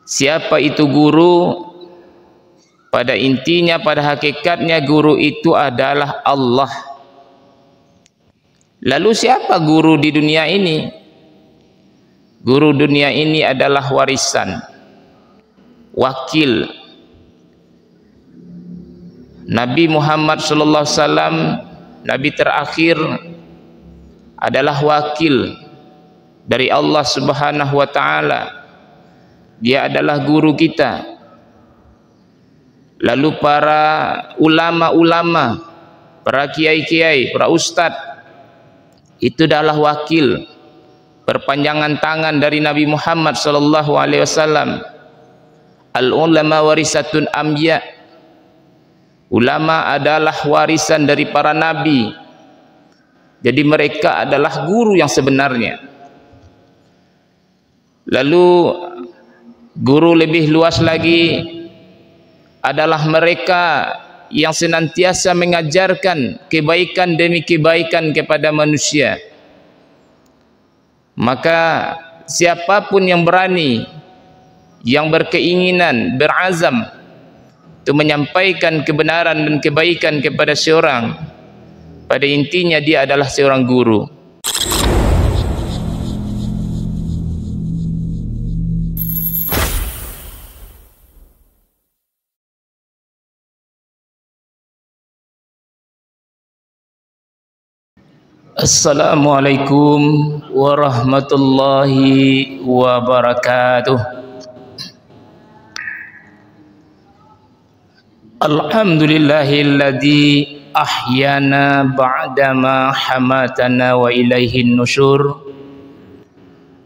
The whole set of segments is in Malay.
Siapa itu guru? Pada intinya, pada hakikatnya guru itu adalah Allah. Lalu siapa guru di dunia ini? Guru dunia ini adalah warisan, wakil. Nabi Muhammad sallallahu alaihi wasallam, nabi terakhir, adalah wakil dari Allah Subhanahu wa taala. Dia adalah guru kita. Lalu para ulama-ulama, para kiai-kiai, para ustadz, itu adalah wakil, perpanjangan tangan dari Nabi Muhammad sallallahu alaihi wasallam. Al ulama warisatun anbiya. Ulama adalah warisan dari para nabi. Jadi mereka adalah guru yang sebenarnya. Lalu guru lebih luas lagi adalah mereka yang senantiasa mengajarkan kebaikan demi kebaikan kepada manusia. Maka siapapun yang berani, yang berkeinginan, berazam untuk menyampaikan kebenaran dan kebaikan kepada seorang, pada intinya dia adalah seorang guru. Assalamualaikum warahmatullahi wabarakatuh. Alhamdulillahilladzi ahyana ba'dama hamatana wa ilaihin nusyur.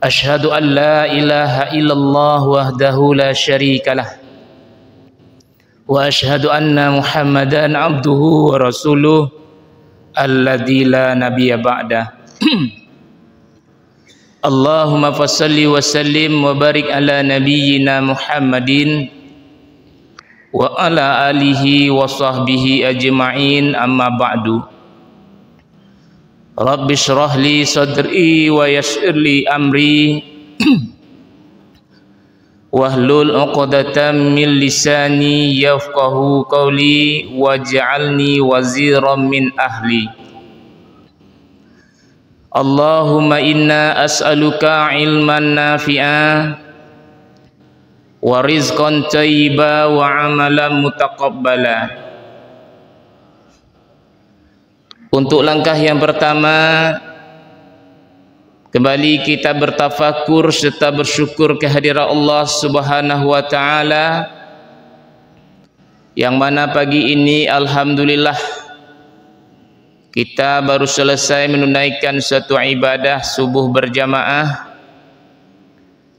Asyhadu an la ilaha illallah wahdahu la syarikalah, wa asyhadu anna Muhammadan abduhu wa rasuluh alladzi la nabiyya ba'da. Allahumma fassalli wa sallim wa barik ala nabiyyina Muhammadin wa ala alihi wa sahbihi ajma'in, amma ba'du. Rabbi shrah li sadri wa yassir li amri wahlul 'uqdatam min lisani yafqahu qawli waj'alni waziran min ahli. Allahumma inna as'aluka ilman nafi'a wa rizqan thayyiba wa amalan mutaqabbala. Untuk langkah yang pertama, kembali kita bertafakur serta bersyukur kehadirat Allah Subhanahu wa taala, yang mana pagi ini alhamdulillah kita baru selesai menunaikan suatu ibadah subuh berjamaah,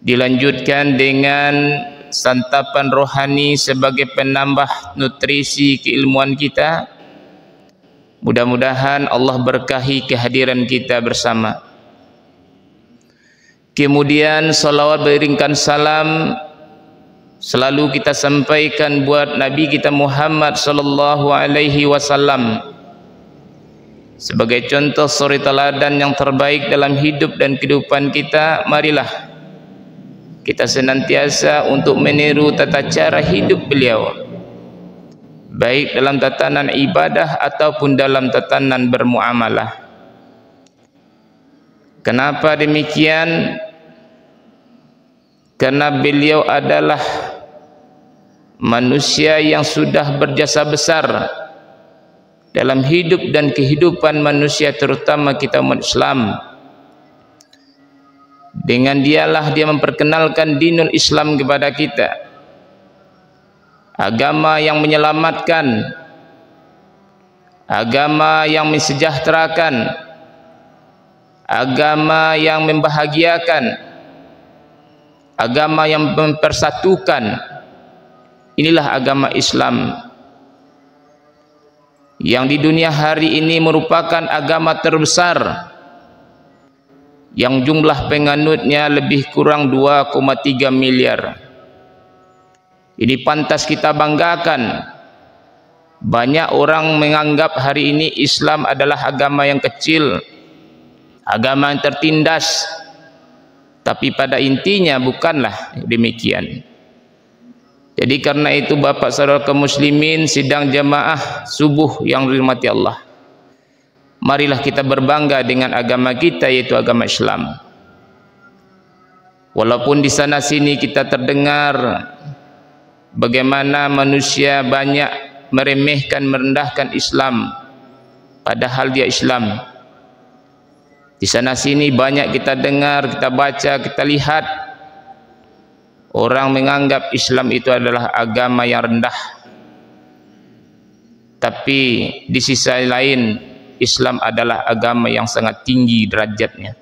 dilanjutkan dengan santapan rohani sebagai penambah nutrisi keilmuan kita. Mudah-mudahan Allah berkahi kehadiran kita bersama. Kemudian salawat beriringkan salam selalu kita sampaikan buat Nabi kita Muhammad sallallahu alaihi wasallam sebagai contoh suri teladan yang terbaik dalam hidup dan kehidupan kita. Marilah kita senantiasa untuk meniru tata cara hidup beliau, baik dalam tatanan ibadah ataupun dalam tatanan bermuamalah. Kenapa demikian? Karena beliau adalah manusia yang sudah berjasa besar dalam hidup dan kehidupan manusia, terutama kita umat Islam. Dengan dialah dia memperkenalkan dinul Islam kepada kita, agama yang menyelamatkan, agama yang mensejahterakan, agama yang membahagiakan, agama yang mempersatukan. Inilah agama Islam yang di dunia hari ini merupakan agama terbesar, yang jumlah penganutnya lebih kurang 2,3 miliar. Ini pantas kita banggakan. Banyak orang menganggap hari ini Islam adalah agama yang kecil, agama yang tertindas, tapi pada intinya bukanlah demikian. Jadi karena itu Bapak saudara kaum muslimin sidang jamaah subuh yang dirahmati Allah, marilah kita berbangga dengan agama kita, yaitu agama Islam. Walaupun di sana sini kita terdengar bagaimana manusia banyak meremehkan, merendahkan Islam, padahal dia Islam. Di sana sini banyak kita dengar, kita baca, kita lihat orang menganggap Islam itu adalah agama yang rendah. Tapi di sisi lain Islam adalah agama yang sangat tinggi derajatnya.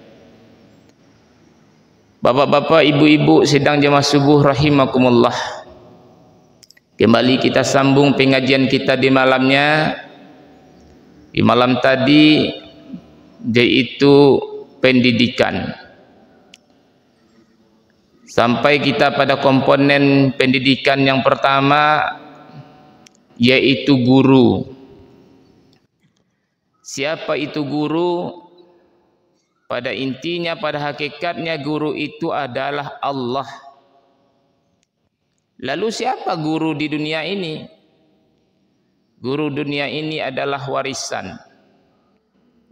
Bapak-bapak, ibu-ibu sidang jamaah subuh rahimakumullah. Kembali kita sambung pengajian kita di malamnya. Di malam tadi yaitu pendidikan. Sampai kita pada komponen pendidikan yang pertama, yaitu guru. Siapa itu guru? Pada intinya, pada hakikatnya guru itu adalah Allah. Lalu siapa guru di dunia ini? Guru dunia ini adalah warisan,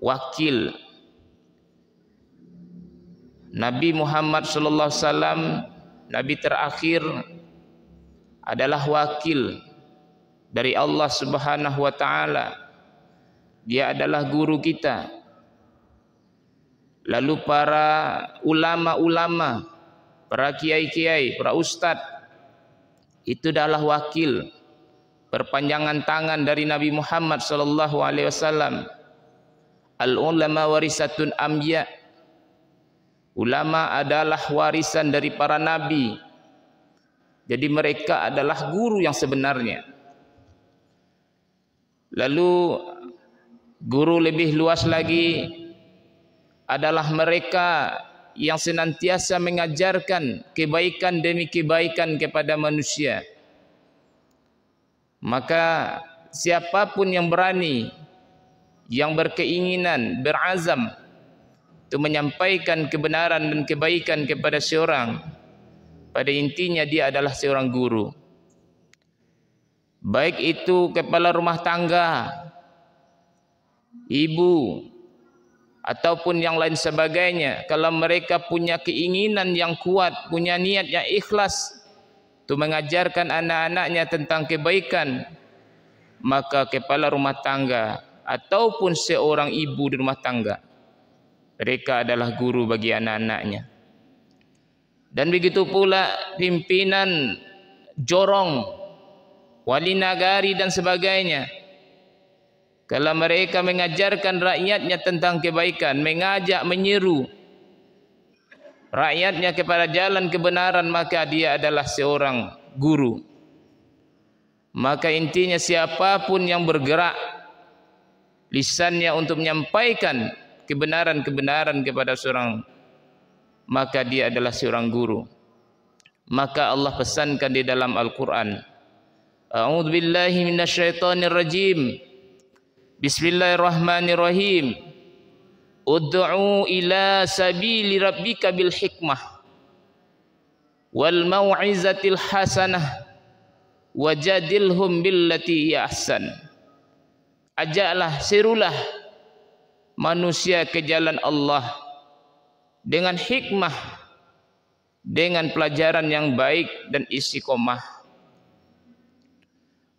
wakil. Nabi Muhammad sallallahu alaihi wasallam, nabi terakhir, adalah wakil dari Allah Subhanahu wa taala. Dia adalah guru kita. Lalu para ulama-ulama, para kiai-kiai, para ustadz, itu adalah wakil, perpanjangan tangan dari Nabi Muhammad sallallahu alaihi wasallam. Al ulama warisatun anbiya. Ulama adalah warisan dari para nabi. Jadi mereka adalah guru yang sebenarnya. Lalu guru lebih luas lagi adalah mereka yang senantiasa mengajarkan kebaikan demi kebaikan kepada manusia. Maka siapapun yang berani, yang berkeinginan, berazam untuk menyampaikan kebenaran dan kebaikan kepada seorang, pada intinya dia adalah seorang guru. Baik itu kepala rumah tangga, ibu, ataupun yang lain sebagainya, kalau mereka punya keinginan yang kuat, punya niat yang ikhlas untuk mengajarkan anak-anaknya tentang kebaikan, maka kepala rumah tangga ataupun seorang ibu di rumah tangga, mereka adalah guru bagi anak-anaknya. Dan begitu pula pimpinan jorong, wali nagari dan sebagainya. Kalau mereka mengajarkan rakyatnya tentang kebaikan, mengajak, menyeru rakyatnya kepada jalan kebenaran, maka dia adalah seorang guru. Maka intinya siapapun yang bergerak lisannya untuk menyampaikan kebenaran-kebenaran kepada seorang, maka dia adalah seorang guru. Maka Allah pesankan di dalam Al-Quran, A'udzu billahi minasyaitonir rajim. Bismillahirrahmanirrahim. Ud'u ila sabili rabbika bil hikmah wal mau'izatil hasanah wajadilhum billati hiya ahsan. Ajaklah, serulah manusia ke jalan Allah dengan hikmah, dengan pelajaran yang baik dan istiqomah.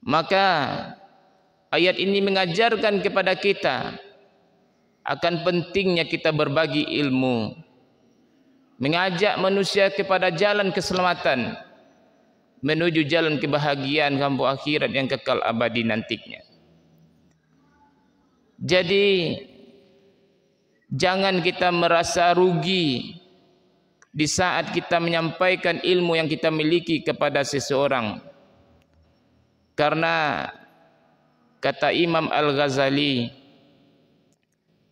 Maka ayat ini mengajarkan kepada kita akan pentingnya kita berbagi ilmu, mengajak manusia kepada jalan keselamatan, menuju jalan kebahagiaan kampung akhirat yang kekal abadi nantinya. Jadi jangan kita merasa rugi di saat kita menyampaikan ilmu yang kita miliki kepada seseorang, karena kata Imam Al-Ghazali,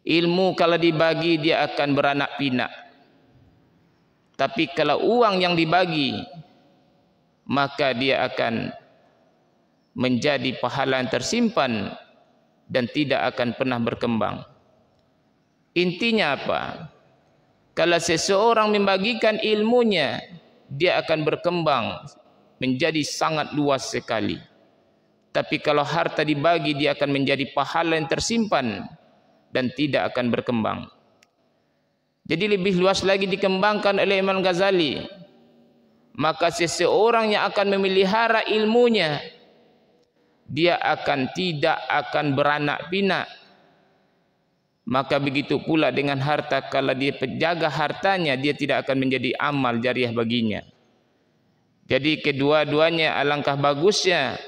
ilmu kalau dibagi dia akan beranak pinak. Tapi kalau uang yang dibagi, maka dia akan menjadi pahala yang tersimpan dan tidak akan pernah berkembang. Intinya apa? Kalau seseorang membagikan ilmunya, dia akan berkembang menjadi sangat luas sekali. Tapi kalau harta dibagi, dia akan menjadi pahala yang tersimpan dan tidak akan berkembang. Jadi lebih luas lagi dikembangkan oleh Imam Ghazali. Maka seseorang yang akan memelihara ilmunya, dia tidak akan beranak pinak. Maka begitu pula dengan harta, kalau dia penjaga hartanya, dia tidak akan menjadi amal jariah baginya. Jadi kedua-duanya alangkah bagusnya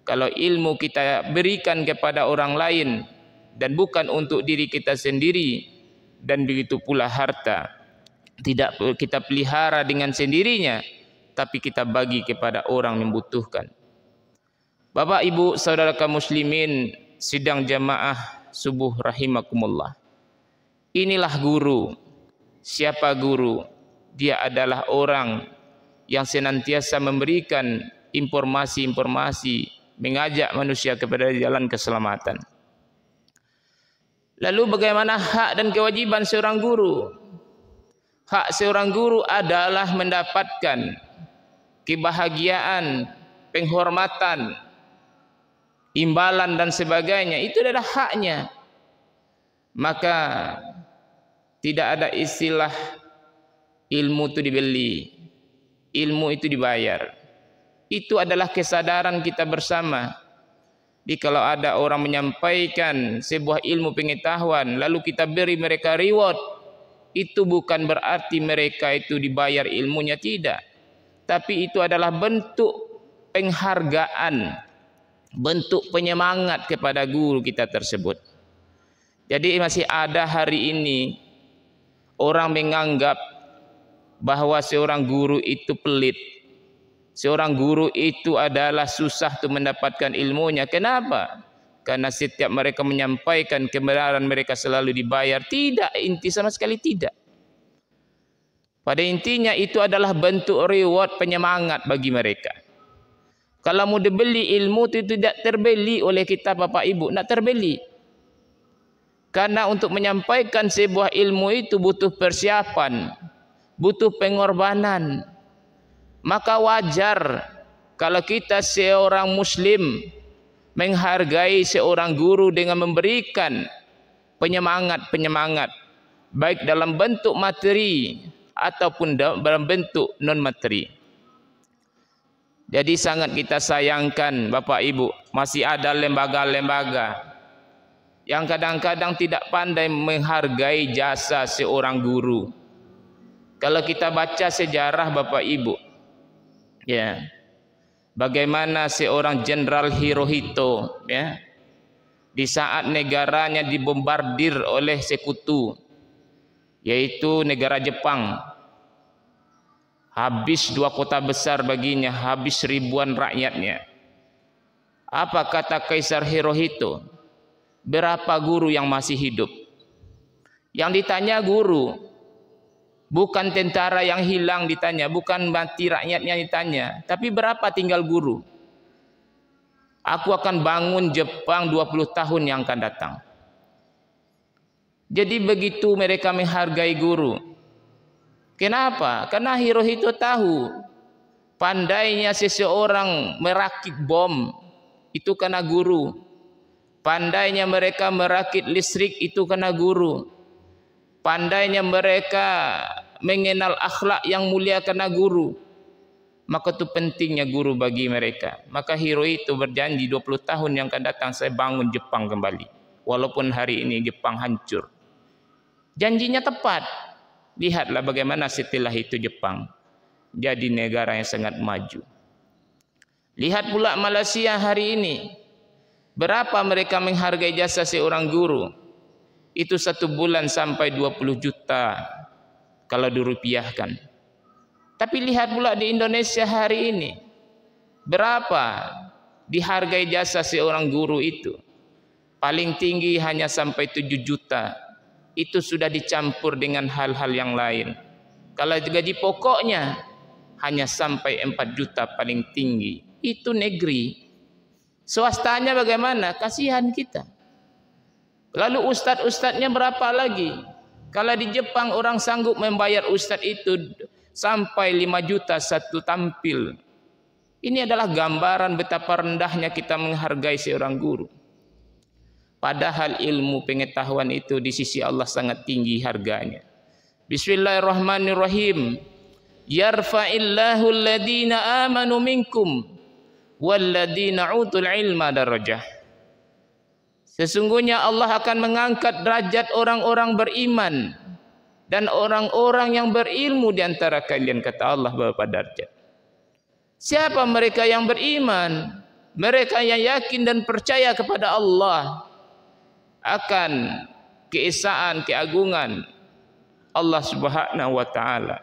kalau ilmu kita berikan kepada orang lain dan bukan untuk diri kita sendiri, dan begitu pula harta tidak kita pelihara dengan sendirinya, tapi kita bagi kepada orang yang membutuhkan. Bapak Ibu saudara kaum muslimin sidang jamaah subuh rahimakumullah. Inilah guru. Siapa guru? Dia adalah orang yang senantiasa memberikan informasi-informasi, mengajak manusia kepada jalan keselamatan. Lalu bagaimana hak dan kewajiban seorang guru? Hak seorang guru adalah mendapatkan kebahagiaan, penghormatan, imbalan dan sebagainya. Itu adalah haknya. Maka tidak ada istilah ilmu itu dibeli, ilmu itu dibayar. Itu adalah kesadaran kita bersama. Jadi kalau ada orang menyampaikan sebuah ilmu pengetahuan lalu kita beri mereka reward, itu bukan berarti mereka itu dibayar ilmunya, tidak. Tapi itu adalah bentuk penghargaan, bentuk penyemangat kepada guru kita tersebut. Jadi masih ada hari ini orang menganggap bahwa seorang guru itu pelit. Seorang guru itu adalah susah untuk mendapatkan ilmunya. Kenapa? Karena setiap mereka menyampaikan kebenaran mereka selalu dibayar. Tidak, inti sama sekali tidak. Pada intinya itu adalah bentuk reward, penyemangat bagi mereka. Kalau mau dibeli ilmu itu tidak terbeli oleh kita Bapak Ibu, tidak terbeli. Karena untuk menyampaikan sebuah ilmu itu butuh persiapan, butuh pengorbanan. Maka wajar kalau kita seorang muslim menghargai seorang guru dengan memberikan penyemangat-penyemangat, baik dalam bentuk materi ataupun dalam bentuk non materi. Jadi sangat kita sayangkan Bapak Ibu, masih ada lembaga-lembaga yang kadang-kadang tidak pandai menghargai jasa seorang guru. Kalau kita baca sejarah Bapak Ibu, ya, bagaimana seorang Jenderal Hirohito, ya, di saat negaranya dibombardir oleh sekutu, yaitu negara Jepang, habis 2 kota besar baginya, habis ribuan rakyatnya. Apa kata Kaisar Hirohito? Berapa guru yang masih hidup? Yang ditanya guru, bukan tentara yang hilang ditanya, bukan mati rakyatnya ditanya, tapi berapa tinggal guru? Aku akan bangun Jepang 20 tahun yang akan datang. Jadi begitu mereka menghargai guru. Kenapa? Karena Hirohito tahu pandainya seseorang merakit bom itu karena guru. Pandainya mereka merakit listrik itu karena guru. Pandainya mereka mengenal akhlak yang mulia karena guru. Maka itu pentingnya guru bagi mereka. Maka Hirohito berjanji 20 tahun yang akan datang saya bangun Jepang kembali. Walaupun hari ini Jepang hancur. Janjinya tepat. Lihatlah bagaimana setelah itu Jepang jadi negara yang sangat maju. Lihat pula Malaysia hari ini. Berapa mereka menghargai jasa seorang guru? Itu 1 bulan sampai 20 juta kalau dirupiahkan. Tapi lihat pula di Indonesia hari ini, berapa dihargai jasa seorang guru itu? Paling tinggi hanya sampai 7 juta. Itu sudah dicampur dengan hal-hal yang lain. Kalau gaji pokoknya hanya sampai 4 juta paling tinggi. Itu negeri. Swastanya bagaimana? Kasihan kita. Lalu ustadz-ustadznya berapa lagi? Kalau di Jepang orang sanggup membayar ustadz itu sampai 5 juta satu tampil. Ini adalah gambaran betapa rendahnya kita menghargai seorang guru. Padahal ilmu pengetahuan itu di sisi Allah sangat tinggi harganya. Bismillahirrahmanirrahim. Yarfa'illahu alladhina amanu minkum walladhina utul ilma darajah. Sesungguhnya Allah akan mengangkat derajat orang-orang beriman dan orang-orang yang berilmu di antara kalian, kata Allah beberapa derajat. Siapa mereka yang beriman? Mereka yang yakin dan percaya kepada Allah, akan keesaan, keagungan Allah Subhanahu wa taala.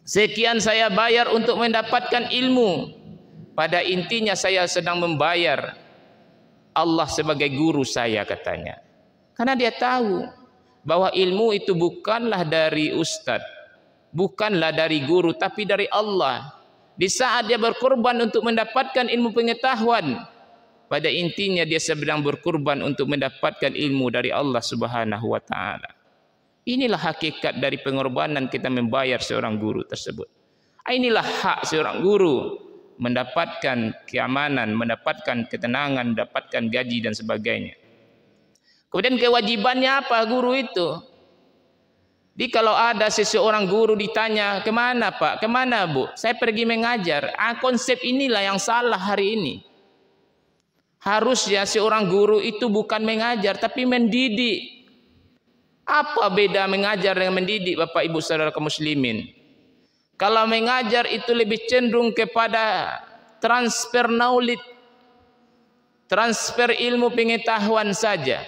Sekian saya bayar untuk mendapatkan ilmu. Pada intinya saya sedang membayar Allah sebagai guru saya, katanya. Karena dia tahu bahwa ilmu itu bukanlah dari ustadz, bukanlah dari guru, tapi dari Allah. Di saat dia berkorban untuk mendapatkan ilmu pengetahuan, pada intinya dia sedang berkorban untuk mendapatkan ilmu dari Allah Subhanahu wa taala. Inilah hakikat dari pengorbanan kita membayar seorang guru tersebut. Inilah hak seorang guru, mendapatkan keamanan, mendapatkan ketenangan, mendapatkan gaji dan sebagainya. Kemudian kewajibannya apa guru itu? Jadi kalau ada seseorang guru ditanya, kemana Pak, kemana Bu? Saya pergi mengajar. Konsep inilah yang salah hari ini. Harusnya seorang guru itu bukan mengajar, tapi mendidik. Apa beda mengajar dengan mendidik, Bapak Ibu saudara kaum muslimin? Kalau mengajar itu lebih cenderung kepada transfer knowledge, transfer ilmu pengetahuan saja.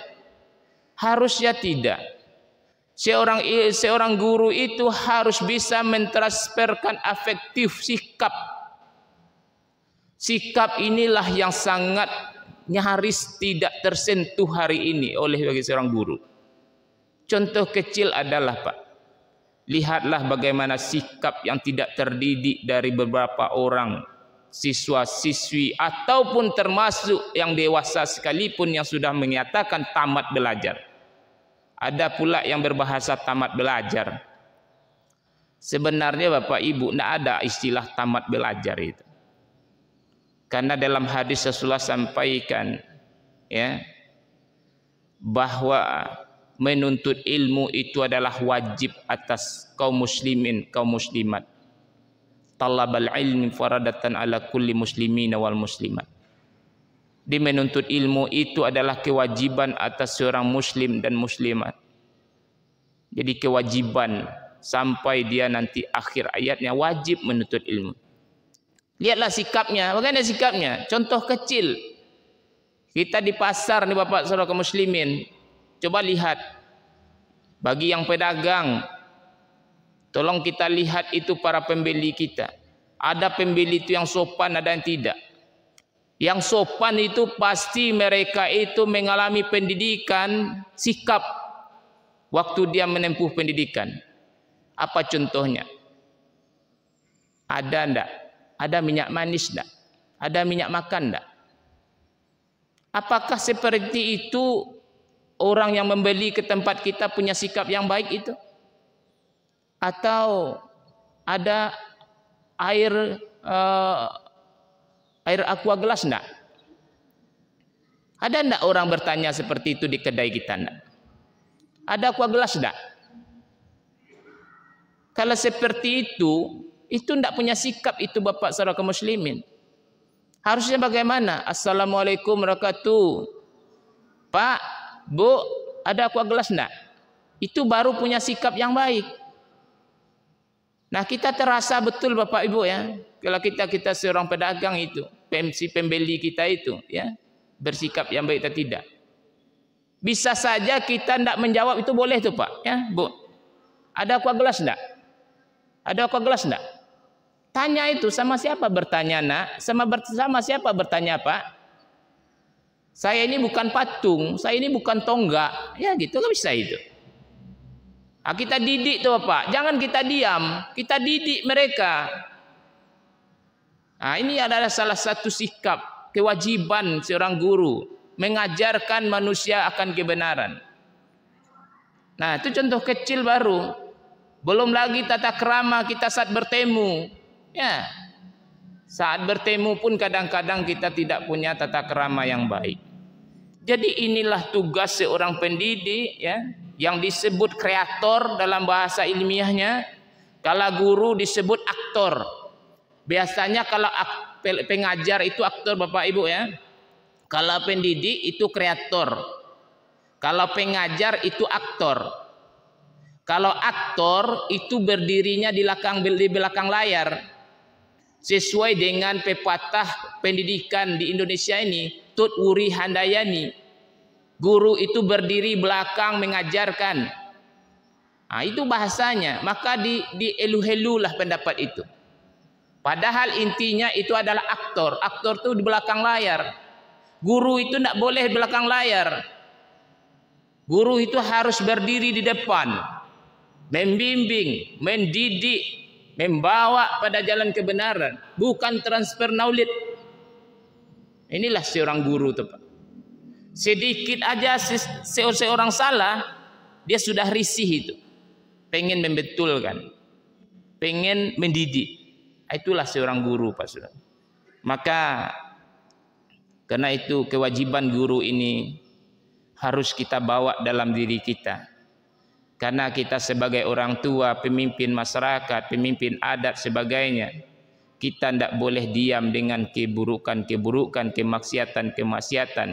Harusnya tidak. Seorang guru itu harus bisa mentransferkan afektif sikap. Sikap inilah yang sangat nyaris tidak tersentuh hari ini oleh bagi seorang guru. Contoh kecil adalah, Pak, lihatlah bagaimana sikap yang tidak terdidik dari beberapa orang siswa-siswi ataupun termasuk yang dewasa sekalipun yang sudah menyatakan tamat belajar. Ada pula yang berbahasa tamat belajar. Sebenarnya Bapak Ibu, tidak ada istilah tamat belajar itu. Karena dalam hadis Rasulullah sampaikan, ya, bahwa menuntut ilmu itu adalah wajib atas kaum muslimin, kaum muslimat. Talabal ilmi faradatan ala kulli muslimin wal muslimat. Di menuntut ilmu itu adalah kewajiban atas seorang muslim dan muslimat. Jadi kewajiban sampai dia nanti akhir ayatnya wajib menuntut ilmu. Lihatlah sikapnya, bagaimana sikapnya? Contoh kecil. Kita di pasar nih Bapak saudara kaum muslimin. Coba lihat, bagi yang pedagang, tolong kita lihat itu para pembeli kita. Ada pembeli itu yang sopan, ada yang tidak. Yang sopan itu pasti mereka itu mengalami pendidikan sikap waktu dia menempuh pendidikan. Apa contohnya? Ada enggak? Ada minyak manis enggak? Ada minyak makan enggak? Apakah seperti itu orang yang membeli ke tempat kita punya sikap yang baik itu? Atau ada air aqua gelas enggak? Ada enggak orang bertanya seperti itu di kedai kita enggak? Ada aqua gelas enggak? Kalau seperti itu enggak punya sikap itu Bapak saudara kaum muslimin. Harusnya bagaimana? Assalamualaikum warahmatullahi wabarakatuh. Pak, Bu, ada aqua gelas enggak? Itu baru punya sikap yang baik. Nah, kita terasa betul Bapak Ibu ya, kalau kita seorang pedagang itu, si pembeli kita itu ya, bersikap yang baik atau tidak. Bisa saja kita tidak menjawab itu boleh tuh Pak, ya, Bu. Ada aqua gelas enggak? Ada aqua gelas enggak? Tanya itu sama siapa bertanya, Nak? Sama siapa bertanya, Pak? Saya ini bukan patung, saya ini bukan tonggak. Ya gitu kan bisa itu. Nah, kita didik tuh Pak, jangan kita diam, kita didik mereka. Nah, ini adalah salah satu sikap, kewajiban seorang guru, mengajarkan manusia akan kebenaran. Nah, itu contoh kecil baru. Belum lagi tata krama kita saat bertemu. Ya. Saat bertemu pun kadang-kadang kita tidak punya tata krama yang baik. Jadi inilah tugas seorang pendidik, ya, yang disebut kreator dalam bahasa ilmiahnya. Kalau guru disebut aktor. Biasanya kalau pengajar itu aktor, Bapak Ibu, ya. Kalau pendidik itu kreator. Kalau pengajar itu aktor. Kalau aktor itu berdirinya di belakang layar. Sesuai dengan pepatah pendidikan di Indonesia ini, Tut Wuri Handayani, guru itu berdiri belakang mengajarkan. Nah, itu bahasanya. Maka dielu-helulah pendapat itu. Padahal intinya itu adalah aktor. Aktor itu di belakang layar. Guru itu tidak boleh di belakang layar. Guru itu harus berdiri di depan, membimbing, mendidik, membawa pada jalan kebenaran, bukan transfer knowledge. Inilah seorang guru, Pak. Sedikit aja seorang salah, dia sudah risih itu, pengen membetulkan, pengen mendidik. Itulah seorang guru, Pak Saudara. Maka karena itu kewajiban guru ini harus kita bawa dalam diri kita. Karena kita sebagai orang tua, pemimpin masyarakat, pemimpin adat sebagainya, kita tidak boleh diam dengan keburukan-keburukan, kemaksiatan-kemaksiatan.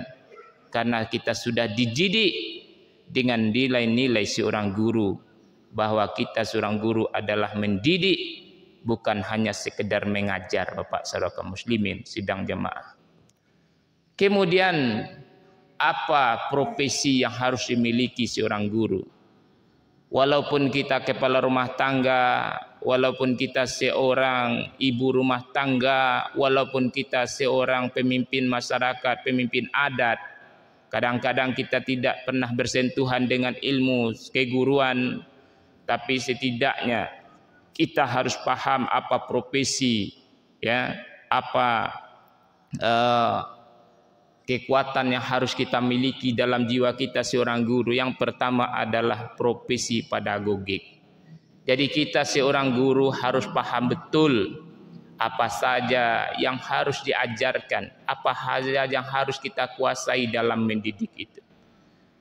Karena kita sudah dididik dengan nilai-nilai seorang guru, bahwa kita seorang guru adalah mendidik, bukan hanya sekedar mengajar, Bapak saudara kaum muslimin sidang jemaah. Kemudian apa profesi yang harus dimiliki seorang guru? Walaupun kita kepala rumah tangga, walaupun kita seorang ibu rumah tangga, walaupun kita seorang pemimpin masyarakat, pemimpin adat, kadang-kadang kita tidak pernah bersentuhan dengan ilmu keguruan, tapi setidaknya kita harus paham apa profesi, ya, apa kekuatan yang harus kita miliki dalam jiwa kita seorang guru. Yang pertama adalah profesi pedagogik. Jadi kita seorang guru harus paham betul apa saja yang harus diajarkan, apa saja yang harus kita kuasai dalam mendidik itu.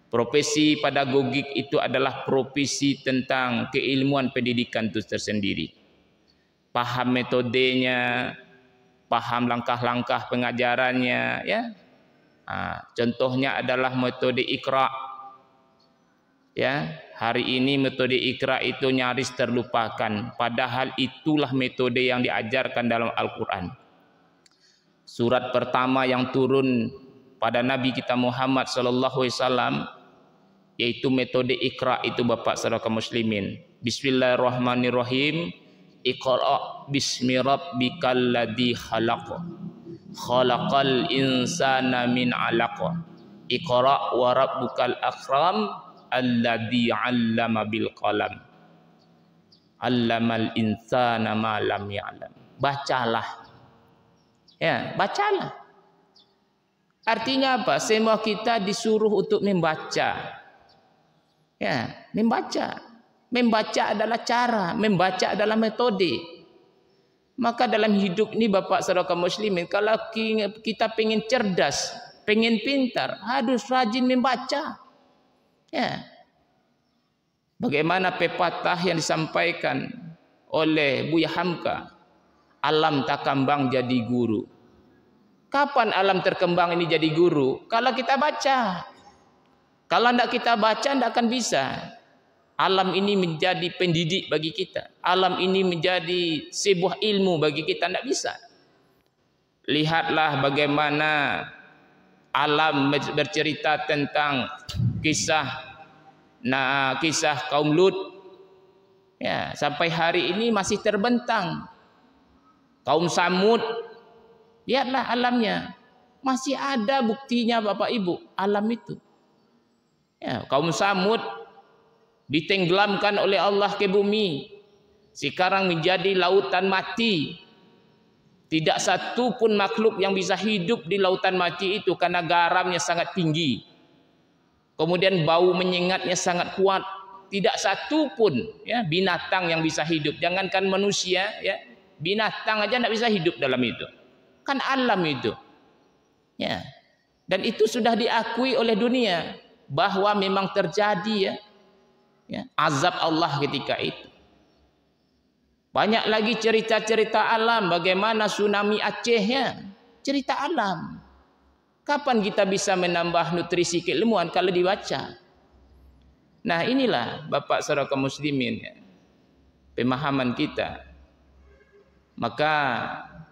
Profesi pedagogik itu adalah profesi tentang keilmuan pendidikan itu tersendiri. Paham metodenya, paham langkah-langkah pengajarannya, ya. Contohnya adalah metode Iqra. Ya, hari ini metode Iqra itu nyaris terlupakan, padahal itulah metode yang diajarkan dalam Al-Qur'an. Surat pertama yang turun pada Nabi kita Muhammad sallallahu alaihi wasallam yaitu metode Iqra itu, Bapak saudara kaum muslimin. Bismillahirrahmanirrahim. Iqra bismi rabbikal ladzi khalaq. Khalaqal insana min 'alaq. Iqra wa rabbukal akram alladzi 'allama bil qalam. 'Allamal insana ma lam ya'lam. Bacalah. Ya, bacalah. Artinya apa? Semua kita disuruh untuk membaca. Ya, membaca. Membaca adalah cara, membaca adalah metode. Maka dalam hidup ini, Bapak saudara kaum muslimin, kalau kita pengen cerdas, pengen pintar, harus rajin membaca. Ya. Bagaimana pepatah yang disampaikan oleh Buya Hamka, alam tak kembang jadi guru. Kapan alam terkembang ini jadi guru? Kalau kita baca. Kalau tidak kita baca, tidak akan bisa. Alam ini menjadi pendidik bagi kita. Alam ini menjadi sebuah ilmu bagi kita. Tidak bisa. Lihatlah bagaimana alam bercerita tentang kisah kaum Lut. Ya, sampai hari ini masih terbentang. Kaum Samud, lihatlah alamnya. Masih ada buktinya, Bapak Ibu, alam itu. Ya, kaum Samud ditenggelamkan oleh Allah ke bumi. Sekarang menjadi lautan mati. Tidak satu pun makhluk yang bisa hidup di lautan mati itu karena garamnya sangat tinggi. Kemudian bau menyengatnya sangat kuat. Tidak satu pun, ya, binatang yang bisa hidup. Jangankan manusia, ya, Binatang aja tidak bisa hidup dalam itu. Kan alam itu. Ya. Dan itu sudah diakui oleh dunia bahwa memang terjadi ya, azab Allah ketika itu. Banyak lagi cerita-cerita alam, bagaimana tsunami Aceh ya, cerita alam. Kapan kita bisa menambah nutrisi keilmuan kalau dibaca? Nah, inilah Bapak Saudara kaum muslimin ya, pemahaman kita. Maka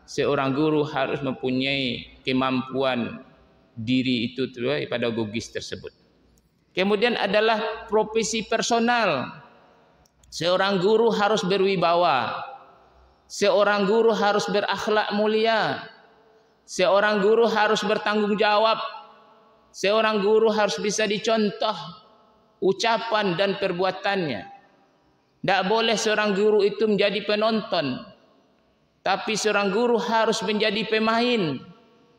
seorang guru harus mempunyai kemampuan diri itu pada gugis tersebut. Kemudian adalah profesi personal. Seorang guru harus berwibawa. Seorang guru harus berakhlak mulia. Seorang guru harus bertanggung jawab. Seorang guru harus bisa dicontoh ucapan dan perbuatannya. Tidak boleh seorang guru itu menjadi penonton, tapi seorang guru harus menjadi pemain.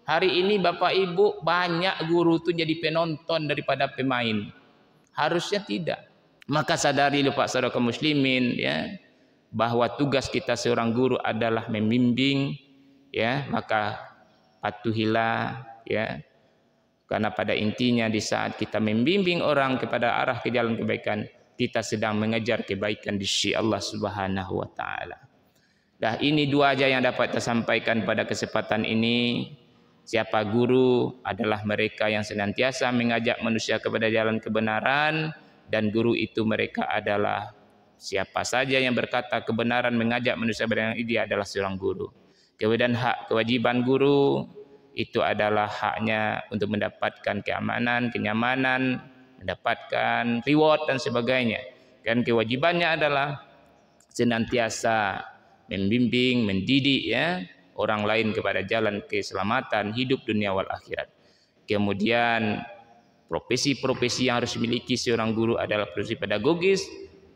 Hari ini Bapak Ibu, banyak guru itu jadi penonton daripada pemain. Harusnya tidak. Maka sadari Pak saudara kaum muslimin ya, bahwa tugas kita seorang guru adalah membimbing ya, maka patuhilah ya. Karena pada intinya di saat kita membimbing orang kepada arah ke jalan kebaikan, kita sedang mengejar kebaikan di sisi Allah Subhanahu wa taala. Dah, ini dua aja yang dapat saya sampaikan pada kesempatan ini. Siapa guru adalah mereka yang senantiasa mengajak manusia kepada jalan kebenaran, dan guru itu mereka adalah siapa saja yang berkata kebenaran mengajak manusia kepada jalan, dia adalah seorang guru. Kemudian hak kewajiban guru itu adalah haknya untuk mendapatkan keamanan, kenyamanan, mendapatkan reward dan sebagainya. Dan kewajibannya adalah senantiasa membimbing, mendidik ya orang lain kepada jalan keselamatan hidup dunia wal akhirat. Kemudian profesi-profesi yang harus dimiliki seorang guru adalah profesi pedagogis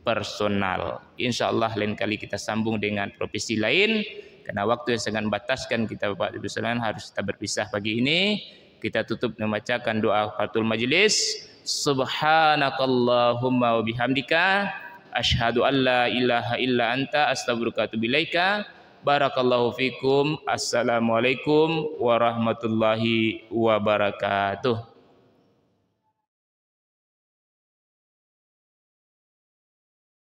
personal. Insyaallah lain kali kita sambung dengan profesi lain. Karena waktu yang sangat bataskan kita Bapak Ibu sekalian, harus kita berpisah pagi ini. Kita tutup membacakan doa Fathul Majlis. Subhanakallahumma wa bihamdika asyhadu an la ilaha illa anta astaghfiruka wa atubu ilaika. Barakallahu fikum. Assalamualaikum warahmatullahi wabarakatuh.